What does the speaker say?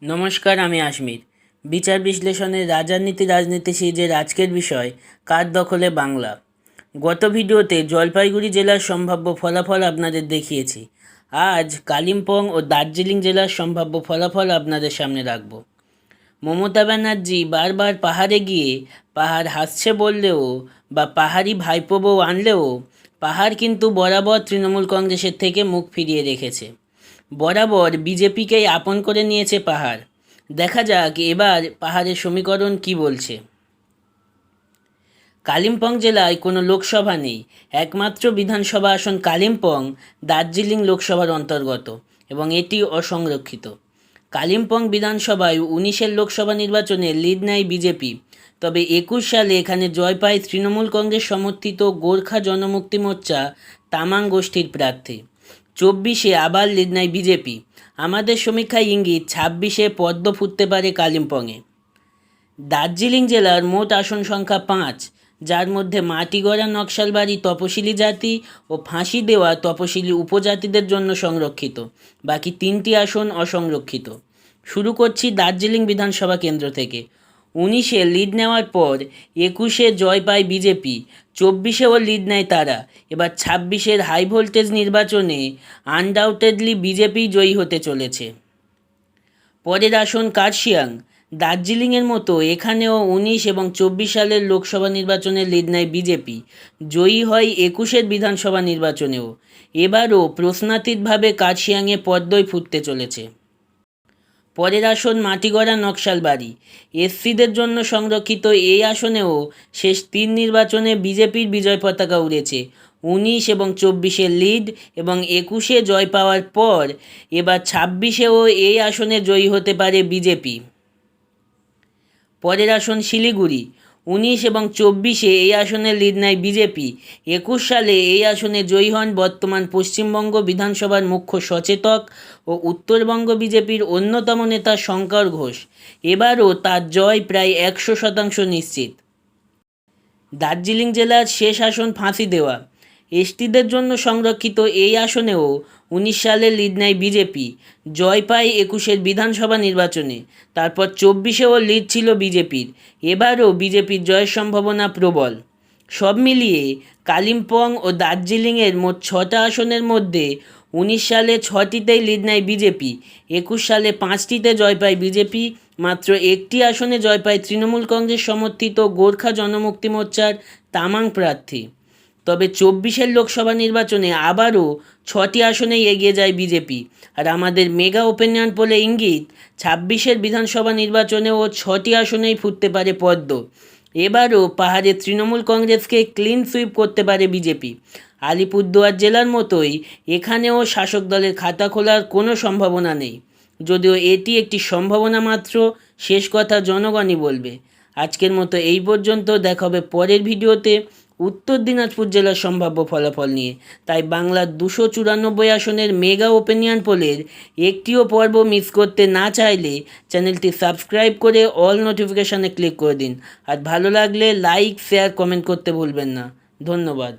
নমস্কার, আমি আশমির। বিচার বিশ্লেষণের রাজনীতি সিরিজের আজকের বিষয় কার দখলে বাংলা। গত ভিডিওতে জলপাইগুড়ি জেলার সম্ভাব্য ফলাফল আপনাদের দেখিয়েছি। আজ কালিম্পং ও দার্জিলিং জেলার সম্ভাব্য ফলাফল আপনাদের সামনে রাখব। মমতা ব্যানার্জি বারবার পাহাড়ে গিয়ে পাহাড় হাসছে বললেও বা পাহাড়ি ভাইপো বউ আনলেও পাহাড় কিন্তু বরাবর তৃণমূল কংগ্রেসের থেকে মুখ ফিরিয়ে রেখেছে। বরাবর বিজেপিকেই আপন করে নিয়েছে পাহাড়। দেখা যাক এবার পাহাড়ের সমীকরণ কি বলছে। কালিম্পং জেলায় কোনো লোকসভা নেই। একমাত্র বিধানসভা আসন কালিম্পং দার্জিলিং লোকসভার অন্তর্গত এবং এটি অসংরক্ষিত। কালিম্পং বিধানসভায় 19-এর লোকসভা নির্বাচনে লিড নেয় বিজেপি, তবে 21 সালে এখানে জয় পায় তৃণমূল কংগ্রেস সমর্থিত গোর্খা জনমুক্তি মোর্চা তামাং গোষ্ঠীর প্রার্থী। 24-এ আবার লিড নেয় বিজেপি। আমাদের সমীক্ষায় ইঙ্গিত 26-এ পদ্ম ফুটতে পারে কালিম্পংয়ে। দার্জিলিং জেলার মোট আসন সংখ্যা 5, যার মধ্যে মাটিগড়া নকশালবাড়ি তপশিলি জাতি ও ফাঁসি দেওয়া তপশিলি উপজাতিদের জন্য সংরক্ষিত। বাকি 3টি আসন অসংরক্ষিত। শুরু করছি দার্জিলিং বিধানসভা কেন্দ্র থেকে। 19-এ লিড নেওয়ার পর 21-এ জয় পায় বিজেপি, 24-এও লিড নেয় তারা। এবার 26-এর হাই ভোল্টেজ নির্বাচনে আনডাউটেডলি বিজেপি জয়ী হতে চলেছে। পরের আসন কার্শিয়াং। দার্জিলিংয়ের মতো এখানেও 19 এবং 24 সালের লোকসভা নির্বাচনে লিড নেয় বিজেপি, জয়ী হয় 21-এর বিধানসভা নির্বাচনেও। এবারও প্রশ্নাতীতভাবে কার্শিয়াংয়ে পদ্মই ফুটতে চলেছে। পরের আসন মাটিগড়া নকশালবাড়ি। এসসিদের জন্য সংরক্ষিত এই আসনেও শেষ 3 নির্বাচনে বিজেপির বিজয় পতাকা উড়েছে। 19 এবং 24-এ লিড এবং 21-এ জয় পাওয়ার পর এবার 26-এও এই আসনে জয়ী হতে পারে বিজেপি। পরের আসন শিলিগুড়ি। 19 এবং 24-এ এই আসনে লিড নেয় বিজেপি। 21 সালে এই আসনে জয়ী হন বর্তমান পশ্চিমবঙ্গ বিধানসভার মুখ্য সচেতক ও উত্তরবঙ্গ বিজেপির অন্যতম নেতা শঙ্কর ঘোষ। এবারও তার জয় প্রায় 100% নিশ্চিত। দার্জিলিং জেলার শেষ আসন ফাঁসি দেওয়া। এসটিদের জন্য সংরক্ষিত এই আসনেও 19 সালে লিড নেয় বিজেপি, জয় পায় 21-এর বিধানসভা নির্বাচনে। তারপর 24-এও লিড ছিল বিজেপির। এবারও বিজেপির জয়ের সম্ভাবনা প্রবল। সব মিলিয়ে কালিম্পং ও দার্জিলিংয়ের মোট 6টা আসনের মধ্যে 19 সালে 6টিতেই লিড নেয় বিজেপি, 21 সালে 5টিতে জয় পায় বিজেপি, মাত্র 1টি আসনে জয় পায় তৃণমূল কংগ্রেস সমর্থিত গোর্খা জনমুক্তি মোর্চার তামাং প্রার্থী। তবে 24-এর লোকসভা নির্বাচনে আবারও 6টি আসনেই এগিয়ে যায় বিজেপি। আর আমাদের মেগা ওপিনিয়ন পোলে ইঙ্গিত 26-এর বিধানসভা নির্বাচনেও 6টি আসনেই ফুটতে পারে পদ্ম। এবারও পাহাড়ে তৃণমূল কংগ্রেসকে ক্লিন সুইপ করতে পারে বিজেপি। আলিপুরদুয়ার জেলার মতোই এখানেও শাসক দলের খাতা খোলার কোনো সম্ভাবনা নেই, যদিও এটি একটি সম্ভাবনা মাত্র। শেষ কথা জনগণই বলবে। আজকের মতো এই পর্যন্ত। দেখা হবে পরের ভিডিওতে উত্তর দিনাজপুর জেলার সম্ভাব্য ফলাফল নিয়ে। তাই বাংলার 294 আসনের মেগা ওপিনিয়ন পোলের একটিও পর্ব মিস করতে না চাইলে চ্যানেলটি সাবস্ক্রাইব করে অল নোটিফিকেশানে ক্লিক করে দিন। আর ভালো লাগলে লাইক, শেয়ার, কমেন্ট করতে ভুলবেন না। ধন্যবাদ।